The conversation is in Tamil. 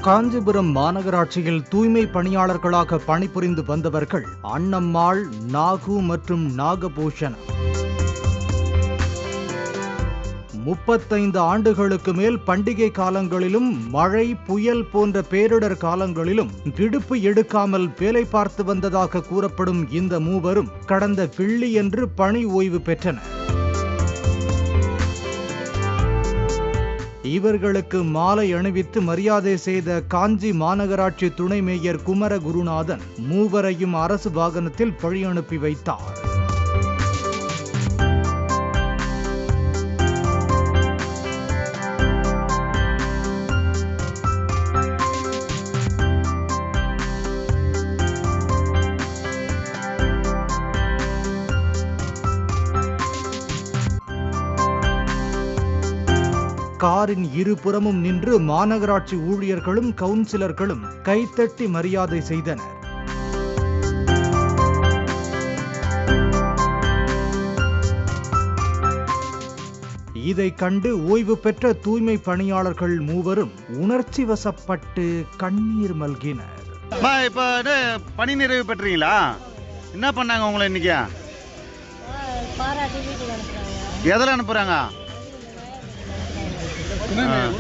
காஞ்சிபுரம் மாநகராட்சியில் தூய்மை பணியாளர்களாக பணிபுரிந்து வந்தவர்கள் அண்ணம்மாள், நாகு மற்றும் நாகபூஷணம். 35 ஆண்டுகளுக்கு மேல் பண்டிகை காலங்களிலும் மழை, புயல் போன்ற பேரிடர் காலங்களிலும் விடுப்பு எடுக்காமல் வேலை பார்த்து வந்ததாக கூறப்படும் இந்த மூவரும் கடந்த வெள்ளியன்று பணி ஓய்வு பெற்றனர். இவர்களுக்கு மாலை அணிவித்து மரியாதை செய்த காஞ்சி மாநகராட்சி துணை மேயர் குமர குருநாதன் மூவரையும் அரசு வாகனத்தில் வழி அனுப்பி வைத்தார். காரின் இருபுறமும் நின்று மாநகராட்சி ஊழியர்களும் கவுன்சிலர்களும் கைத்தட்டி மரியாதை செய்தனர். இதை கண்டு ஓய்வு பெற்ற தூய்மை பணியாளர்கள் மூவரும் உணர்ச்சி வசப்பட்டு கண்ணீர் மல்கினர். இப்ப பணி நிறைவு பெற்றீங்களா? என்ன பண்ணாங்க உங்களை இன்னைக்கு? எதில் அனுப்புறாங்க? உணவு